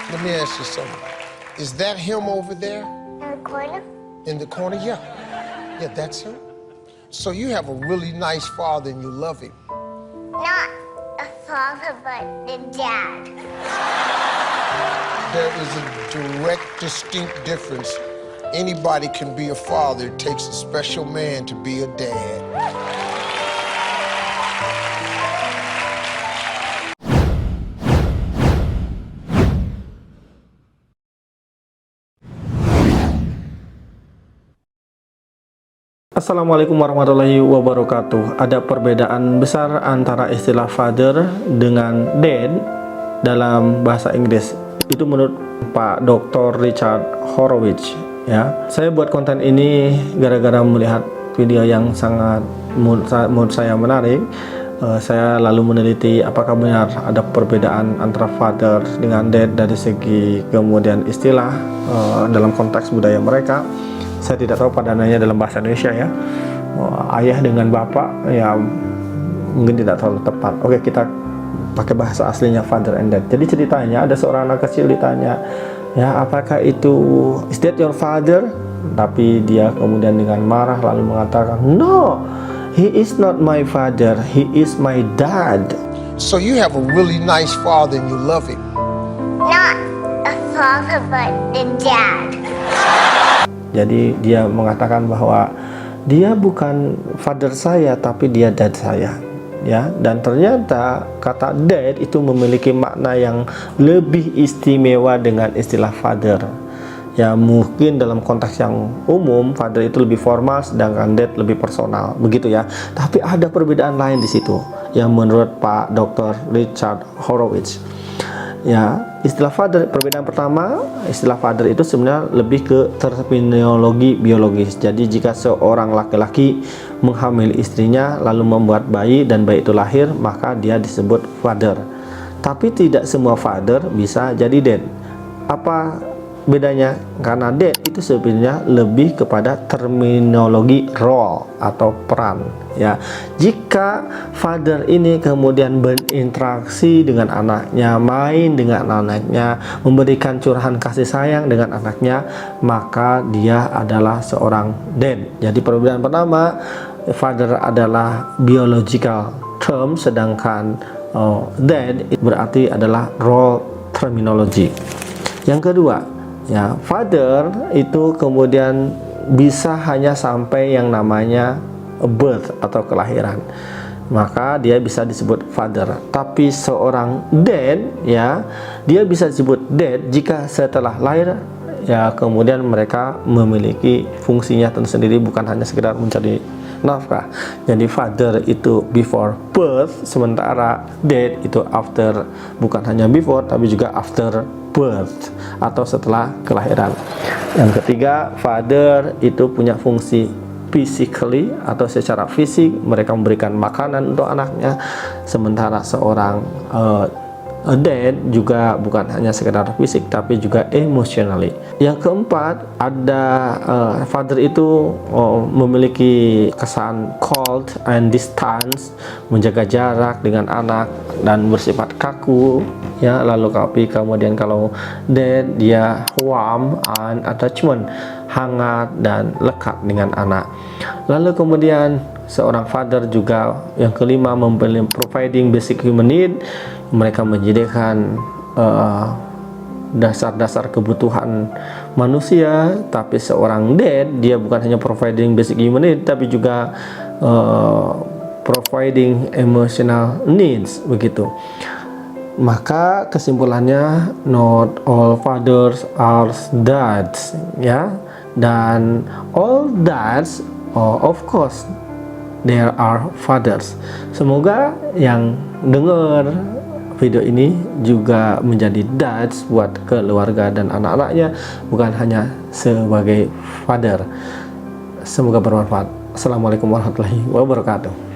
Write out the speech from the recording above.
Let me ask you something. Is that him over there? In the corner? In the corner? Yeah. Yeah, that's him. So you have a really nice father and you love him. Not a father, but the dad. There is a direct, distinct difference. Anybody can be a father. It takes a special man to be a dad. Assalamualaikum warahmatullahi wabarakatuh. Ada perbedaan besar antara istilah father dengan dad dalam bahasa Inggris. Itu menurut Pak Dr. Richard Horowitz. Ya, saya buat konten ini gara-gara melihat video yang sangat menurut saya menarik. Saya lalu meneliti apakah benar ada perbedaan antara father dengan dad dari segi kemudian istilah dalam konteks budaya mereka. Saya tidak tahu padanannya dalam bahasa Indonesia ya. Ayah dengan bapak ya mungkin tidak terlalu tepat. Oke, kita pakai bahasa aslinya father and dad. Jadi ceritanya ada seorang anak kecil ditanya, ya apakah itu is that your father? Tapi dia kemudian dengan marah lalu mengatakan, no, he is not my father, he is my dad. So you have a really nice father and you love him. Not a father, but the dad. Jadi dia mengatakan bahwa dia bukan father saya tapi dia dad saya, ya. Dan ternyata kata dad itu memiliki makna yang lebih istimewa dengan istilah father. Ya, mungkin dalam konteks yang umum father itu lebih formal sedangkan dad lebih personal, begitu ya. Tapi ada perbedaan lain di situ yang menurut Pak Dr. Richard Horowitz. Ya, istilah father, perbedaan pertama, istilah father itu sebenarnya lebih ke terminologi biologis. Jadi jika seorang laki-laki menghamili istrinya lalu membuat bayi dan bayi itu lahir, maka dia disebut father. Tapi tidak semua father bisa jadi dad. Apa bedanya? Karena dad itu sebenarnya lebih kepada terminologi role atau peran, ya. Jika father ini kemudian berinteraksi dengan anaknya, main dengan anaknya, memberikan curahan kasih sayang dengan anaknya, maka dia adalah seorang dad. Jadi perbedaan pertama, father adalah biological term, sedangkan dad berarti adalah role terminology. Yang kedua, ya, father itu kemudian bisa hanya sampai yang namanya birth atau kelahiran, maka dia bisa disebut father. Tapi seorang dad, ya, dia bisa disebut dad jika setelah lahir, ya, kemudian mereka memiliki fungsinya tersendiri, bukan hanya sekedar mencari nafkah. Jadi father itu before birth, sementara dad itu after, bukan hanya before tapi juga after birth atau setelah kelahiran. Yang ketiga, father itu punya fungsi physically atau secara fisik, mereka memberikan makanan untuk anaknya, sementara seorang dad juga bukan hanya sekedar fisik tapi juga emotionally. Yang keempat, ada father itu memiliki kesan cold and distance, menjaga jarak dengan anak dan bersifat kaku, ya. Lalu kemudian kalau dad dia warm and attachment, hangat dan lekat dengan anak. Lalu kemudian seorang father juga yang kelima providing basic human need, mereka menyediakan dasar-dasar kebutuhan manusia. Tapi seorang dad dia bukan hanya providing basic human need tapi juga providing emotional needs, begitu. Maka kesimpulannya, not all fathers are dads, ya, dan all dads, of course there are fathers. Semoga yang dengar video ini juga menjadi dads buat keluarga dan anak-anaknya, bukan hanya sebagai father. Semoga bermanfaat. Assalamualaikum warahmatullahi wabarakatuh.